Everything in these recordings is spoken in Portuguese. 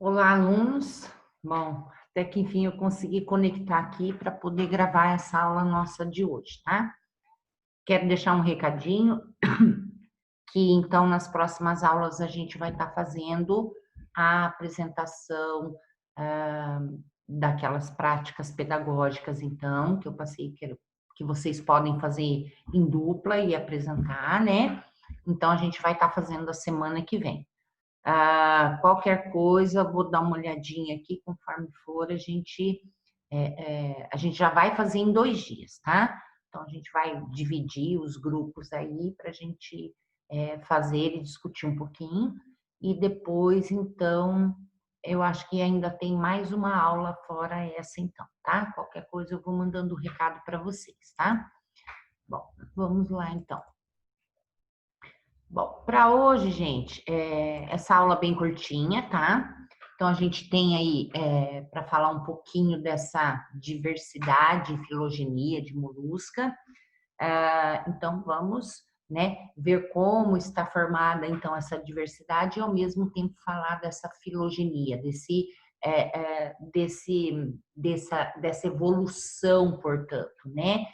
Olá, alunos. Bom, até que enfim eu consegui conectar aqui para poder gravar essa aula nossa de hoje, tá? Quero deixar um recadinho que então nas próximas aulas a gente vai estar fazendo a apresentação daquelas práticas pedagógicas, então, que eu passei, que vocês podem fazer em dupla e apresentar, né? Então a gente vai estar fazendo a semana que vem. Qualquer coisa, vou dar uma olhadinha aqui, conforme for, a gente já vai fazer em 2 dias, tá? Então, a gente vai dividir os grupos aí para a gente fazer e discutir um pouquinho. E depois, então, eu acho que ainda tem mais uma aula fora essa, então, tá? Qualquer coisa eu vou mandando o recado para vocês, tá? Bom, vamos lá, então. Bom, para hoje, gente, essa aula bem curtinha, tá? Então, a gente tem aí, para falar um pouquinho dessa diversidade e filogenia de molusca. Então, vamos, né, ver como está formada, então, essa diversidade e, ao mesmo tempo, falar dessa filogenia, dessa evolução, portanto, né?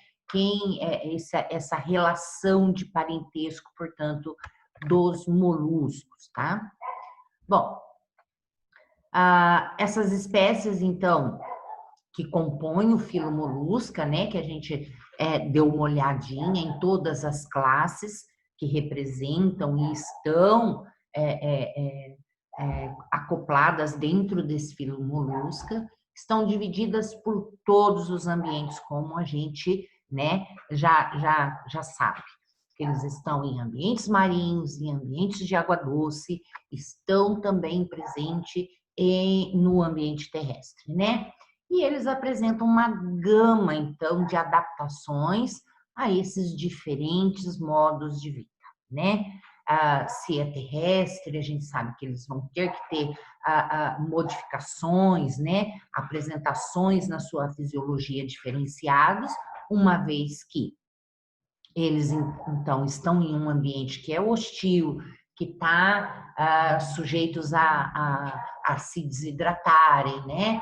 Essa relação de parentesco, portanto, dos moluscos, tá? Bom, essas espécies, então, que compõem o filo molusca, né, que a gente deu uma olhadinha em todas as classes que representam e estão acopladas dentro desse filo molusca, estão divididas por todos os ambientes, como a gente, né, já sabe. Eles estão em ambientes marinhos, em ambientes de água doce, estão também presentes no ambiente terrestre, né? E eles apresentam uma gama, então, de adaptações a esses diferentes modos de vida, né? Se é terrestre, a gente sabe que eles vão ter que ter modificações, né? Apresentações na sua fisiologia diferenciados, uma vez que eles, então, estão em um ambiente que é hostil, que está sujeitos a se desidratarem, né?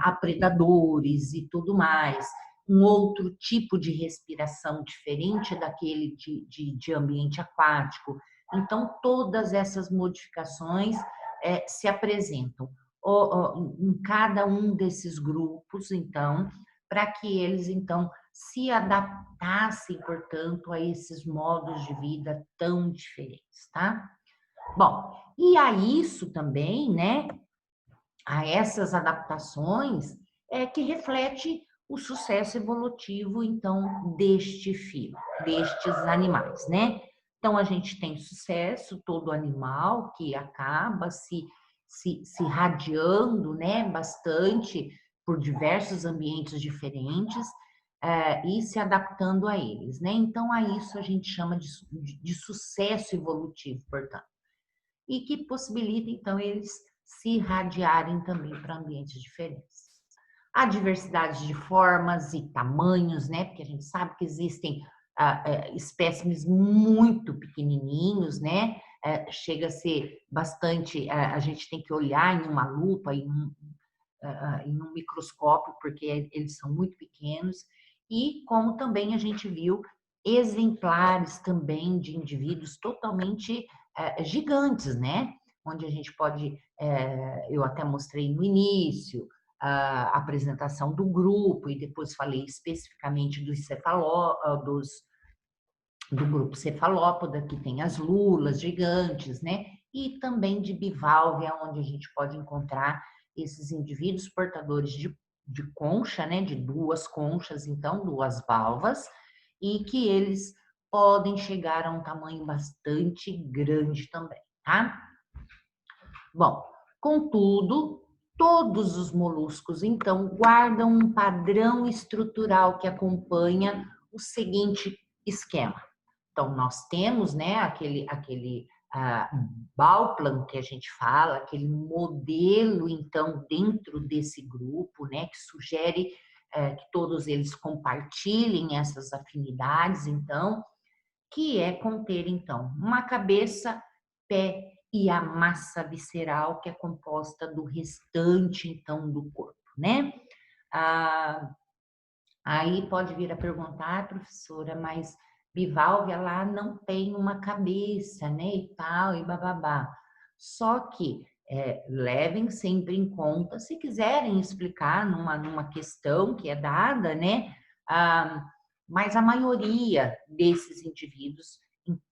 A predadores e tudo mais. Um outro tipo de respiração diferente daquele de ambiente aquático. Então, todas essas modificações se apresentam em cada um desses grupos, então, para que eles, então, se adaptassem, portanto, a esses modos de vida tão diferentes, tá? Bom, e a isso também, né, a essas adaptações, que reflete o sucesso evolutivo, então, deste filo, destes animais, né? Então, a gente tem sucesso, todo animal que acaba se radiando, né, bastante por diversos ambientes diferentes, e se adaptando a eles, né? Então, a isso a gente chama de sucesso evolutivo, portanto, e que possibilita, então, eles se irradiarem também para ambientes diferentes. A diversidade de formas e tamanhos, né? Porque a gente sabe que existem espécimes muito pequenininhos, né? Chega a ser bastante, a gente tem que olhar em uma lupa, em um microscópio, porque eles são muito pequenos, e como também a gente viu exemplares também de indivíduos totalmente gigantes, né? Onde a gente pode, eu até mostrei no início, a apresentação do grupo, e depois falei especificamente do grupo cefalópoda, que tem as lulas gigantes, né? E também de bivalve, onde a gente pode encontrar esses indivíduos portadores de concha, né? De 2 conchas, então, 2 valvas, e que eles podem chegar a um tamanho bastante grande também, tá? Bom, contudo, todos os moluscos, então, guardam um padrão estrutural que acompanha o seguinte esquema. Então, nós temos, né, aquele Bauplan que a gente fala, aquele modelo, então, dentro desse grupo, né, que sugere que todos eles compartilhem essas afinidades, então, que é conter, então, uma cabeça, pé e a massa visceral, que é composta do restante, então, do corpo, né? Ah, aí pode vir a perguntar, professora, mas bivalve lá não tem uma cabeça, né, e tal, e bababá. Só que levem sempre em conta, se quiserem explicar numa questão que é dada, né, ah, mas a maioria desses indivíduos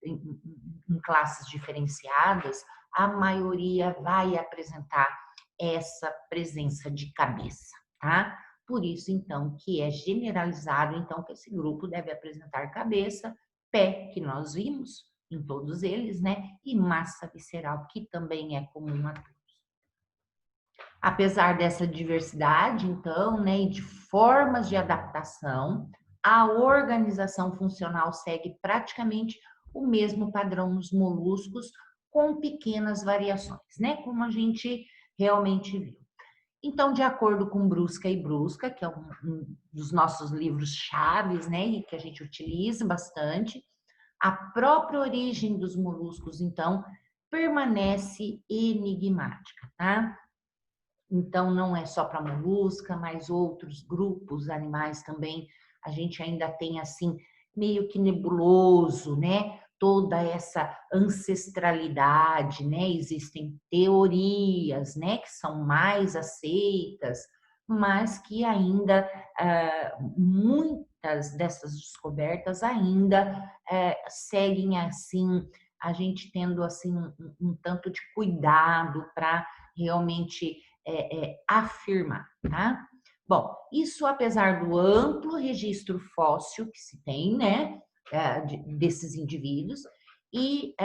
em classes diferenciadas, a maioria vai apresentar essa presença de cabeça, tá? Por isso, então, que é generalizado, então, que esse grupo deve apresentar cabeça, pé, que nós vimos em todos eles, né? E massa visceral, que também é comum a todos. Apesar dessa diversidade, então, né, e de formas de adaptação, a organização funcional segue praticamente o mesmo padrão nos moluscos, com pequenas variações, né? Como a gente realmente viu. Então, de acordo com Brusca e Brusca, que é um dos nossos livros chaves, né, e que a gente utiliza bastante, a própria origem dos moluscos, então, permanece enigmática, tá? Então, não é só para molusca, mas outros grupos animais também, a gente ainda tem assim, meio que nebuloso, né? Toda essa ancestralidade, né? Existem teorias, né? Que são mais aceitas, mas que ainda, muitas dessas descobertas ainda seguem assim, a gente tendo assim um tanto de cuidado para realmente afirmar, tá? Bom, isso apesar do amplo registro fóssil que se tem, né, desses indivíduos, e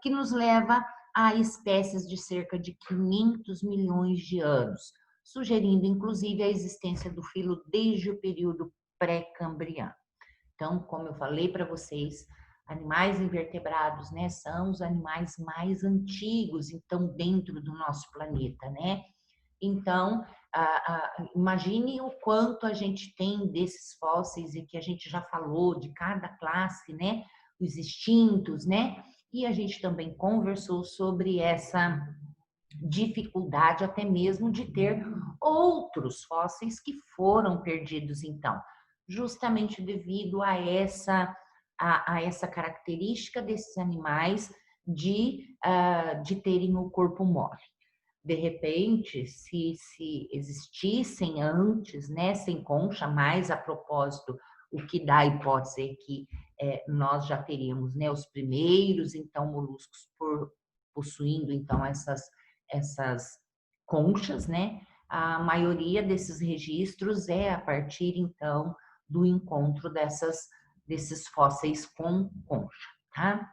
que nos leva a espécies de cerca de 500 milhões de anos, sugerindo inclusive a existência do filo desde o período pré-cambriano. Então, como eu falei para vocês, animais invertebrados, né, são os animais mais antigos, então, dentro do nosso planeta, né? Então, imagine o quanto a gente tem desses fósseis e que a gente já falou de cada classe, né? Os extintos, né? E a gente também conversou sobre essa dificuldade até mesmo de ter outros fósseis que foram perdidos, então, justamente devido a essa característica desses animais de terem o corpo mole. De repente, se existissem antes, né, sem concha, mais a propósito, o que dá a hipótese é que nós já teríamos, né, os primeiros, então, moluscos possuindo, então, essas conchas, né? A maioria desses registros é a partir, então, do encontro desses fósseis com concha, tá?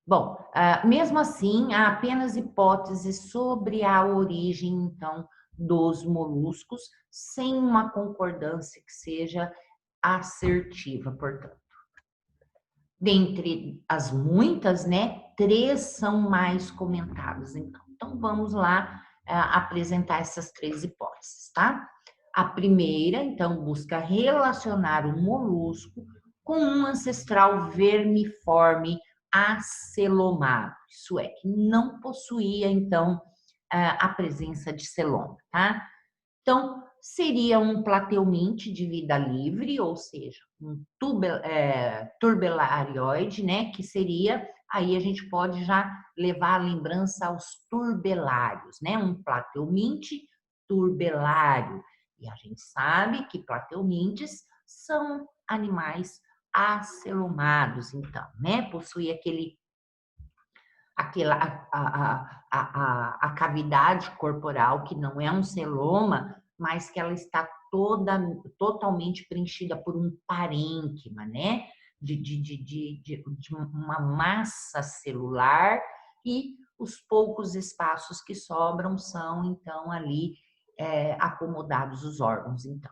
Bom, mesmo assim, há apenas hipóteses sobre a origem, então, dos moluscos, sem uma concordância que seja assertiva, portanto. Dentre as muitas, né, 3 são mais comentadas, então. Então, vamos lá apresentar essas 3 hipóteses, tá? A primeira, então, busca relacionar o molusco com um ancestral vermiforme acelomado, isso é, que não possuía, então, a presença de celoma, tá? Então, seria um plateuminte de vida livre, ou seja, um turbelarioide, né? Que seria, aí a gente pode já levar a lembrança aos turbelários, né? Um plateuminte turbelário. E a gente sabe que plateumintes são animais acelomados, então, né? Possui a cavidade corporal, que não é um celoma, mas que ela está totalmente preenchida por um parênquima, né? De uma massa celular, e os poucos espaços que sobram são, então, ali acomodados os órgãos, então.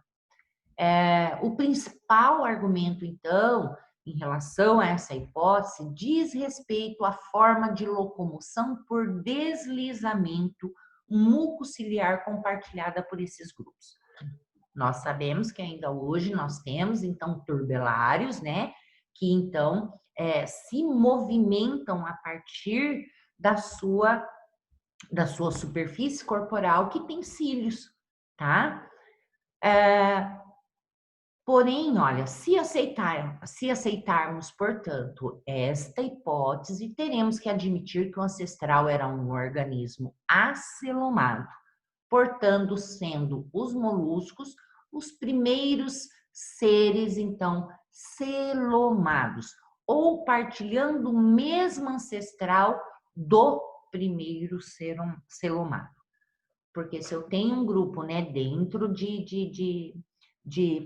O principal argumento, então, em relação a essa hipótese, diz respeito à forma de locomoção por deslizamento mucociliar compartilhada por esses grupos. Nós sabemos que ainda hoje nós temos, então, turbelários, né, que, então, se movimentam a partir da sua, da sua superfície corporal que tem cílios, tá? Porém, olha, se aceitarmos, portanto, esta hipótese, teremos que admitir que o ancestral era um organismo acelomado, portanto, sendo os moluscos os primeiros seres, então, celomados, ou partilhando o mesmo ancestral do primeiro celomado. Porque se eu tenho um grupo, né, dentro de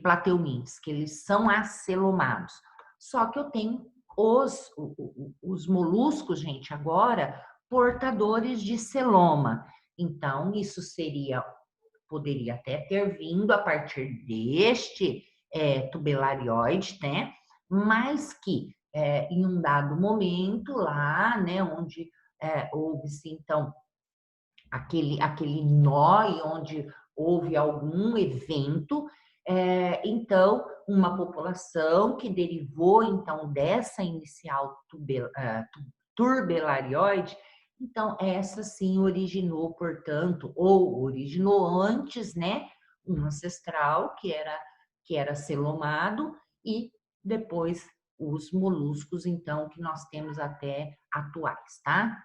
plateomins, que eles são acelomados, só que eu tenho os moluscos, gente, agora, portadores de celoma. Então, isso poderia até ter vindo a partir deste tubelarioide, né? Mas que em um dado momento lá, né, onde houve-se, então, aquele nó e onde houve algum evento, então, uma população que derivou, então, dessa inicial turbelarioide, então, essa sim originou, portanto, ou originou antes, né, um ancestral que era celomado e depois os moluscos, então, que nós temos até atuais, tá?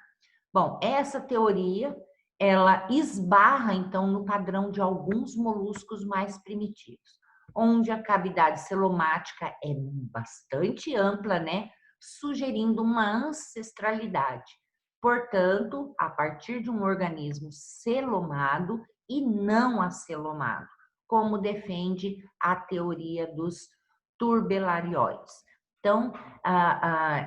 Bom, essa teoria, ela esbarra, então, no padrão de alguns moluscos mais primitivos, onde a cavidade celomática é bastante ampla, né? Sugerindo uma ancestralidade. Portanto, a partir de um organismo celomado e não acelomado, como defende a teoria dos turbellarioides. Então,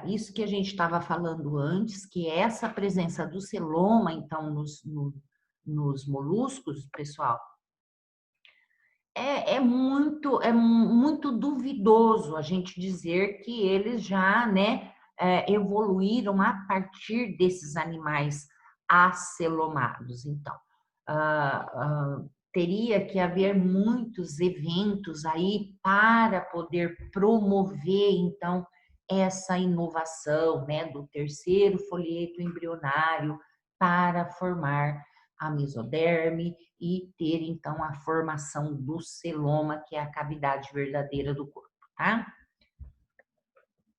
isso que a gente estava falando antes, que essa presença do celoma, então, nos moluscos, pessoal, é muito duvidoso a gente dizer que eles já, né, evoluíram a partir desses animais acelomados. Então, teria que haver muitos eventos aí para poder promover, então, essa inovação, né, do terceiro folheto embrionário para formar a mesoderme e ter, então, a formação do celoma, que é a cavidade verdadeira do corpo, tá?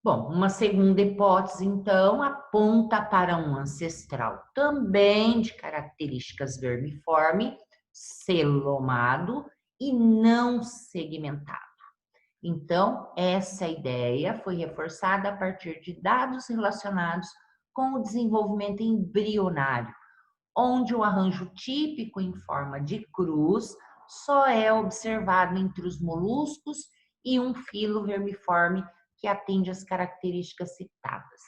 Bom, uma segunda hipótese, então, aponta para um ancestral também de características vermiforme, celomado e não segmentado. Então, essa ideia foi reforçada a partir de dados relacionados com o desenvolvimento embrionário, onde o arranjo típico em forma de cruz só é observado entre os moluscos e um filo vermiforme que atende às características citadas,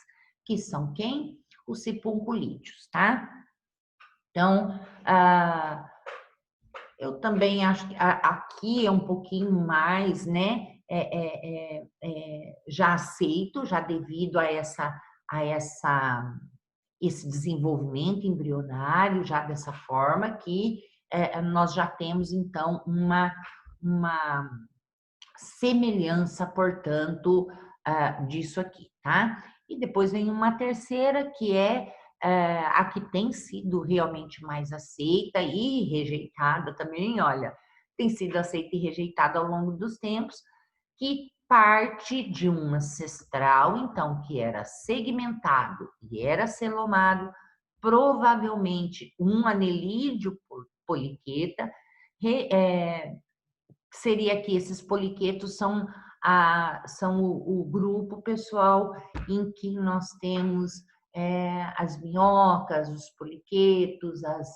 que são quem? Os sipunculídeos, tá? Então, eu também acho que aqui é um pouquinho mais, né, já aceito, já devido a esse desenvolvimento embrionário, já dessa forma, que nós já temos, então, uma semelhança, portanto, disso aqui, tá? E depois vem uma terceira, que é a que tem sido realmente mais aceita e rejeitada também, olha, tem sido aceita e rejeitada ao longo dos tempos, que parte de um ancestral, então, que era segmentado e era celomado, provavelmente um anelídeo poliqueta, seria que esses poliquetos são o grupo pessoal em que nós temos as minhocas, os poliquetos, as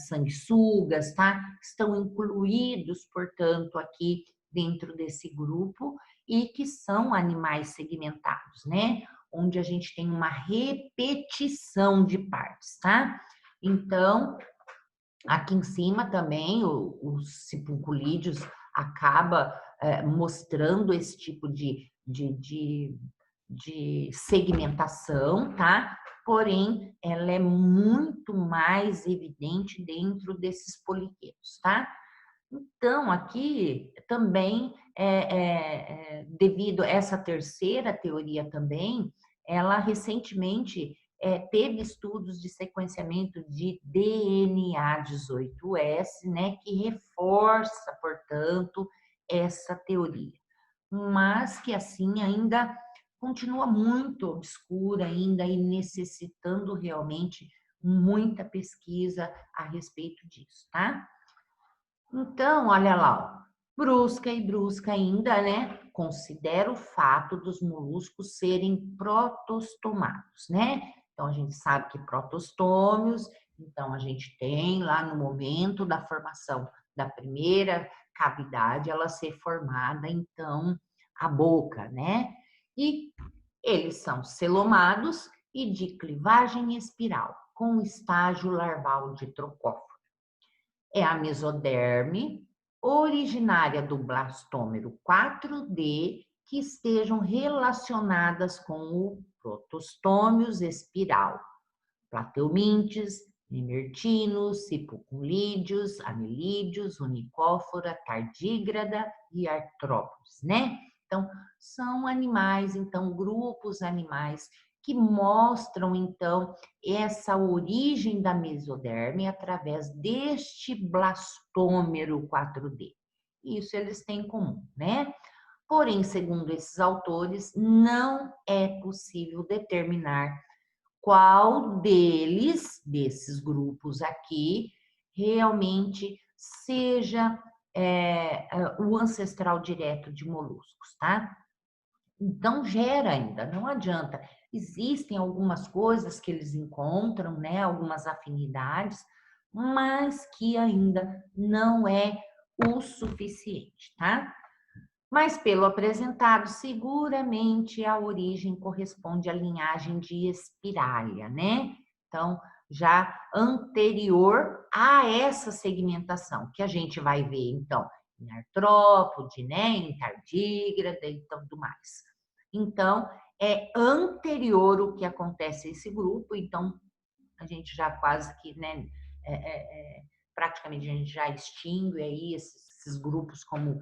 sanguessugas, tá? Estão incluídos, portanto, aqui dentro desse grupo e que são animais segmentados, né? Onde a gente tem uma repetição de partes, tá? Então, aqui em cima também, os sipunculídeos acaba mostrando esse tipo de segmentação, tá? Porém, ela é muito mais evidente dentro desses poliquetos, tá? Então, aqui também, devido a essa terceira teoria também, ela recentemente teve estudos de sequenciamento de DNA 18S, né, que reforça, portanto, essa teoria, mas que assim ainda continua muito obscura ainda e necessitando realmente muita pesquisa a respeito disso, tá? Então, olha lá, ó, brusca ainda, né? Considera o fato dos moluscos serem protostomados, né? Então, a gente sabe que protostômios, então a gente tem lá no momento da formação da primeira cavidade, ela ser formada, então, a boca, né? E eles são celomados e de clivagem espiral, com estágio larval de trocóforo. É a mesoderme, originária do blastômero 4D, que estejam relacionadas com o protostômios espiral, plateumintes, nimertinos, cipuculídeos, anelídeos, unicófora, tardígrada e artrópodes, né? Então, são animais, então, grupos animais que mostram, então, essa origem da mesoderme através deste blastômero 4D. Isso eles têm em comum, né? Porém, segundo esses autores, não é possível determinar qual desses grupos aqui, realmente seja o ancestral direto de moluscos, tá? Então, gera ainda, não adianta. Existem algumas coisas que eles encontram, né? Algumas afinidades, mas que ainda não é o suficiente, tá? Mas pelo apresentado, seguramente a origem corresponde à linhagem de Espiralha, né? Então, já anterior a essa segmentação, que a gente vai ver, então, em artrópode, né? Em tardígrada e tudo mais. Então, é anterior o que acontece a esse grupo, então, a gente já quase que, né? Praticamente a gente já extingue aí esses grupos como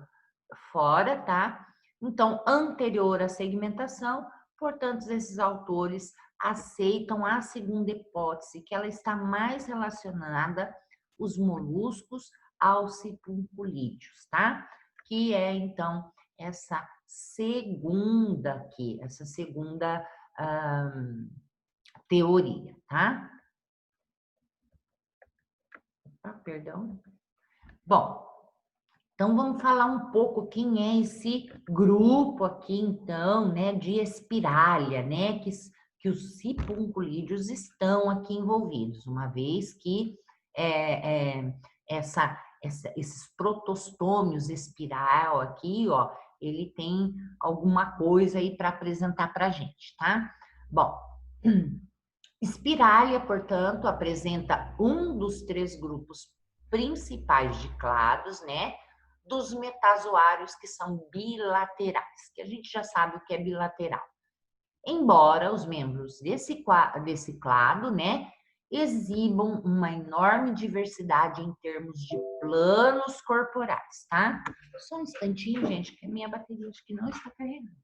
fora, tá? Então, anterior à segmentação, portanto, esses autores aceitam a segunda hipótese, que ela está mais relacionada os moluscos aos cipunculídeos, tá? Que é, então, essa segunda aqui, essa segunda teoria, tá? Ah, perdão. Bom, então, vamos falar um pouco quem é esse grupo aqui, então, né, de espiralha, né, que os cipunculídeos estão aqui envolvidos, uma vez que é, é, esses protostômios espiral aqui, ó, ele tem alguma coisa aí para apresentar para a gente, tá? Bom, espiralha, portanto, apresenta um dos três grupos principais de clados, né? Dos metazoários que são bilaterais, que a gente já sabe o que é bilateral. Embora os membros desse clado, né, exibam uma enorme diversidade em termos de planos corporais, tá? Só um instantinho, gente, que a minha bateria acho que não está carregando.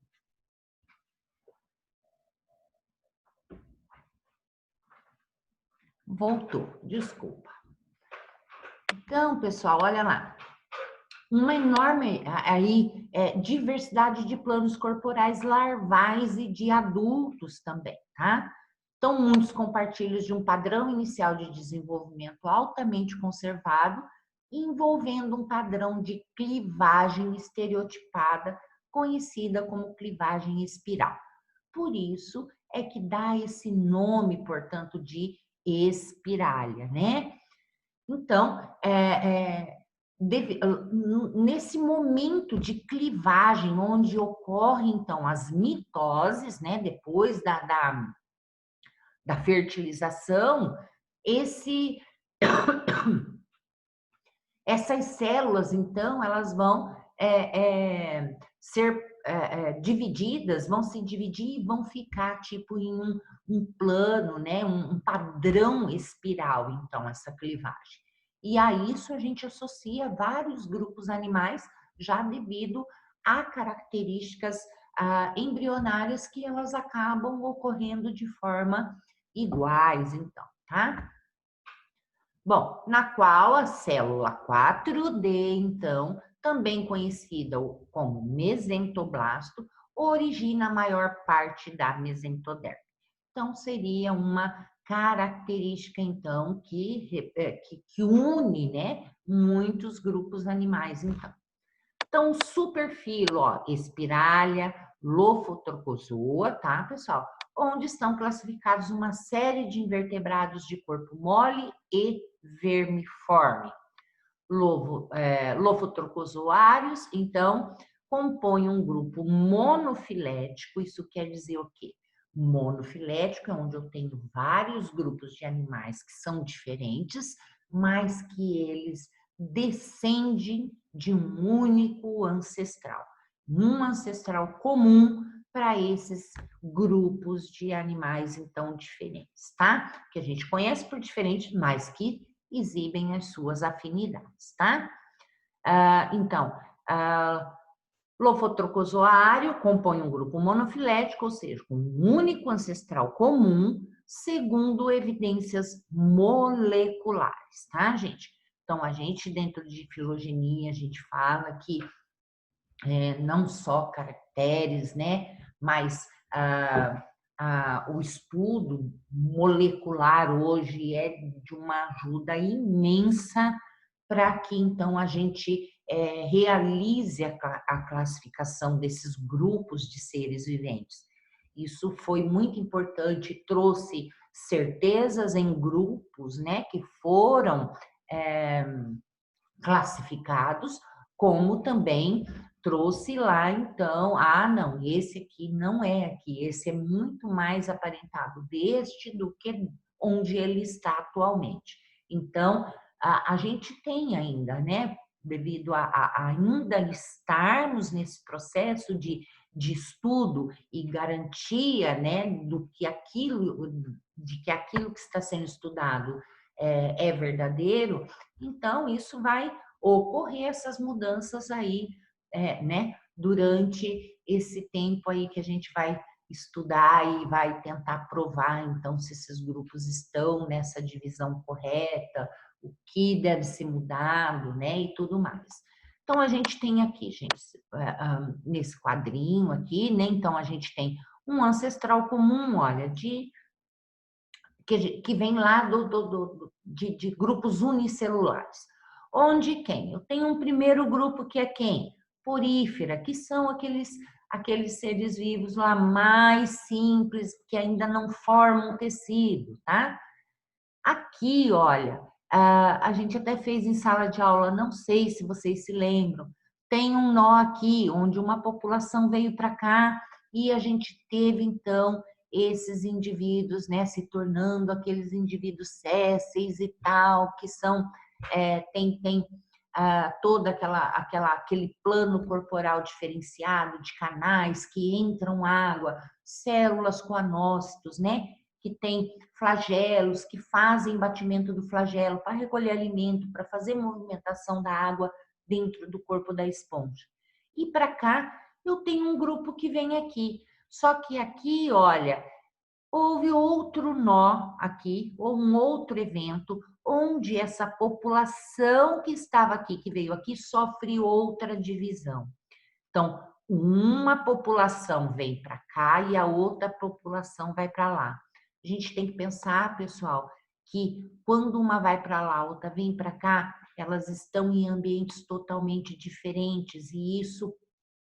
Voltou, desculpa. Então, pessoal, olha lá. Uma enorme aí diversidade de planos corporais larvais e de adultos também, tá? Então, muitos compartilham de um padrão inicial de desenvolvimento altamente conservado, envolvendo um padrão de clivagem estereotipada, conhecida como clivagem espiral. Por isso é que dá esse nome, portanto, de espiralha, né? Então, nesse momento de clivagem, onde ocorre, então, as mitoses, né, depois da fertilização, essas células, então, elas vão ser divididas, vão se dividir e vão ficar, tipo, em um plano, né, um padrão espiral, então, essa clivagem. E a isso a gente associa vários grupos animais, já devido a características embrionárias que elas acabam ocorrendo de forma iguais, então, tá? Bom, na qual a célula 4D, então, também conhecida como mesentoblasto, origina a maior parte da mesentoderme. Então, seria uma característica, então, que une, né, muitos grupos animais, então. Então, superfilo, ó, espiralha, Lophotrochozoa, tá, pessoal? Onde estão classificados uma série de invertebrados de corpo mole e vermiforme. Lophotrochozoários, então, compõem um grupo monofilético. Isso quer dizer o quê? Monofilético é onde eu tenho vários grupos de animais que são diferentes, mas que eles descendem de um único ancestral. Um ancestral comum para esses grupos de animais, então, diferentes, tá? Que a gente conhece por diferentes, mas que exibem as suas afinidades, tá? Então, Lophotrochozoário compõe um grupo monofilético, ou seja, com um único ancestral comum, segundo evidências moleculares, tá, gente? Então, a gente, dentro de filogenia, a gente fala que não só caracteres, né, mas o estudo molecular hoje é de uma ajuda imensa para que, então, a gente realize a classificação desses grupos de seres viventes. Isso foi muito importante, trouxe certezas em grupos, né, que foram classificados, como também trouxe lá, então, não, esse aqui não é aqui, esse é muito mais aparentado deste do que onde ele está atualmente. Então, a gente tem ainda, né, devido a ainda estarmos nesse processo de estudo e garantia, né, de que aquilo que está sendo estudado é verdadeiro, então isso vai ocorrer essas mudanças aí, né, durante esse tempo aí que a gente vai estudar e vai tentar provar, então, se esses grupos estão nessa divisão correta, o que deve ser mudado, né, e tudo mais. Então, a gente tem aqui, gente, nesse quadrinho aqui, né, então, a gente tem um ancestral comum, olha, que vem lá de grupos unicelulares. Onde quem? Eu tenho um primeiro grupo que é quem? Porífera, que são aqueles seres vivos lá mais simples, que ainda não formam tecido, tá? Aqui, olha, a gente até fez em sala de aula, não sei se vocês se lembram, tem um nó aqui, onde uma população veio para cá e a gente teve, então, esses indivíduos, né, se tornando aqueles indivíduos sésseis e tal, que são, tem todo aquele plano corporal diferenciado de canais que entram água, células coanócitos, né, que tem flagelos, que fazem batimento do flagelo para recolher alimento, para fazer movimentação da água dentro do corpo da esponja. E para cá, eu tenho um grupo que vem aqui. Só que aqui, olha, houve outro nó aqui, ou um outro evento, onde essa população que estava aqui, que veio aqui, sofre outra divisão. Então, uma população vem para cá e a outra população vai para lá. A gente tem que pensar, pessoal, que quando uma vai para lá, a outra vem para cá, elas estão em ambientes totalmente diferentes e isso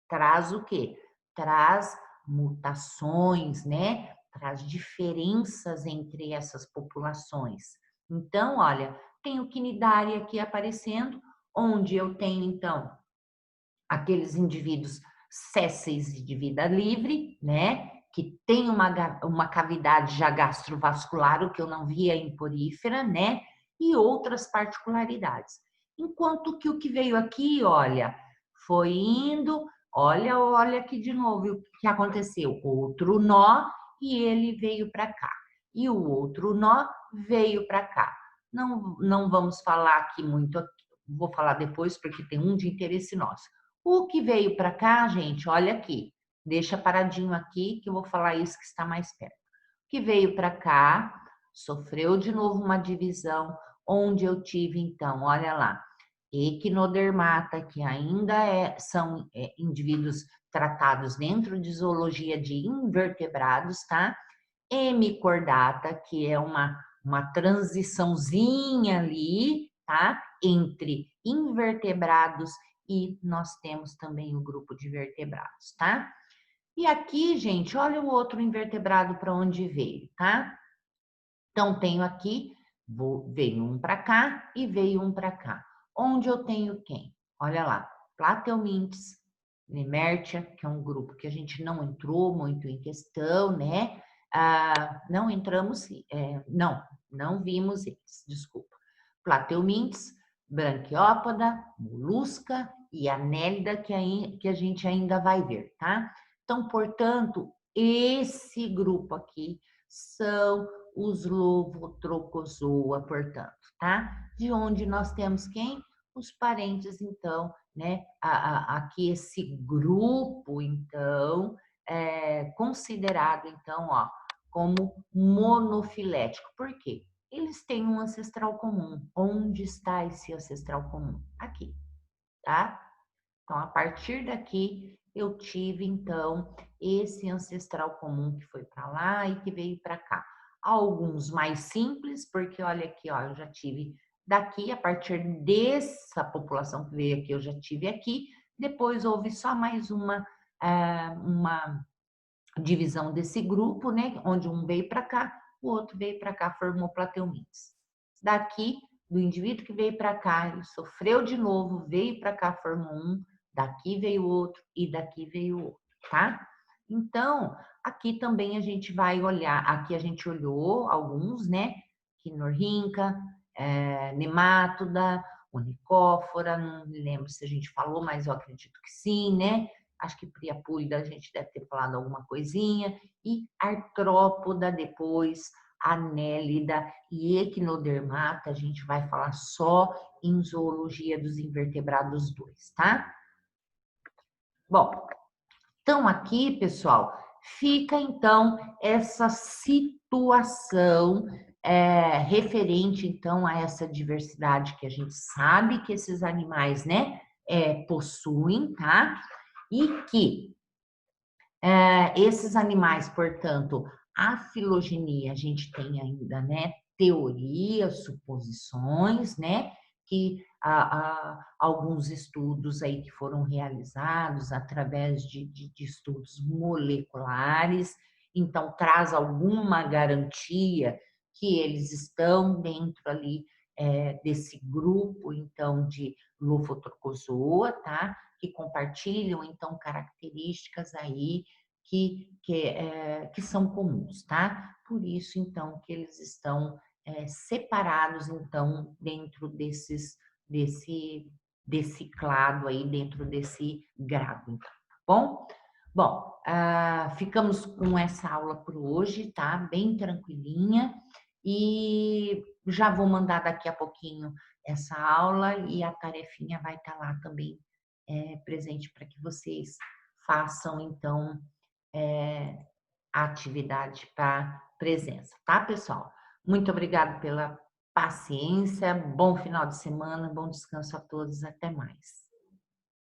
traz o quê? Traz mutações, né? Traz diferenças entre essas populações. Então, olha, tem o quinidária aqui aparecendo, onde eu tenho, então, aqueles indivíduos sésseis de vida livre, né? Que tem uma cavidade já gastrovascular, o que eu não via em porífera, né? E outras particularidades. Enquanto que o que veio aqui, olha, foi indo, olha aqui de novo o que aconteceu. Outro nó e ele veio para cá. E o outro nó veio para cá. Não vamos falar aqui muito, vou falar depois porque tem um de interesse nosso. O que veio para cá, gente, olha aqui. Deixa paradinho aqui que eu vou falar isso que está mais perto. O que veio para cá sofreu de novo uma divisão, onde eu tive, então, olha lá, equinodermata, que ainda são indivíduos tratados dentro de zoologia de invertebrados, tá? Hemicordata, que é uma transiçãozinha ali, tá? Entre invertebrados e nós temos também o grupo de vertebrados, tá? E aqui, gente, olha o outro invertebrado para onde veio, tá? Então, tenho aqui, veio um para cá e veio um para cá. Onde eu tenho quem? Olha lá, Plateumintes, Nemertia, que é um grupo que a gente não entrou muito em questão, né? Não entramos, não vimos eles, desculpa. Plateumintes, Branquiópoda, Molusca e Anélida, que a gente ainda vai ver, tá? Então, portanto, esse grupo aqui são os Lovotrochozoa, portanto, tá? De onde nós temos quem? Os parentes, então, né? Aqui esse grupo, então, é considerado, então, ó, como monofilético. Por quê? Eles têm um ancestral comum. Onde está esse ancestral comum? Aqui, tá? Então, a partir daqui, eu tive, então, esse ancestral comum que foi para lá e que veio para cá. Alguns mais simples, porque olha aqui, ó, eu já tive daqui, a partir dessa população que veio aqui, eu já tive aqui. Depois houve só mais uma divisão desse grupo, né? Onde um veio para cá, o outro veio para cá, formou Plateumintes. Daqui, do indivíduo que veio para cá, ele sofreu de novo, veio para cá, formou um, daqui veio outro e daqui veio outro, tá? Então, aqui também a gente vai olhar, aqui a gente olhou alguns, né? Quinorrinca, Nemátoda, Unicófora, não me lembro se a gente falou, mas eu acredito que sim, né? Acho que Priapulida a gente deve ter falado alguma coisinha, e Artrópoda depois, Anélida e Equinodermata, a gente vai falar só em zoologia dos invertebrados 2, tá? Bom, então aqui, pessoal, fica então essa situação referente então a essa diversidade que a gente sabe que esses animais, né, possuem, tá? E que esses animais, portanto, a filogenia, a gente tem ainda, né, teorias, suposições, né, que alguns estudos aí que foram realizados através de estudos moleculares, então traz alguma garantia que eles estão dentro ali desse grupo, então, de Lophotrochozoa, tá? Que compartilham, então, características aí que são comuns, tá? Por isso, então, que eles estão separados, então, dentro desse clado aí, dentro desse grado, então, tá bom? Bom, ficamos com essa aula por hoje, tá? Bem tranquilinha. E já vou mandar daqui a pouquinho essa aula e a tarefinha vai estar lá também presente para que vocês façam, então, a atividade para presença, tá, pessoal? Muito obrigada pela paciência, bom final de semana, bom descanso a todos, até mais.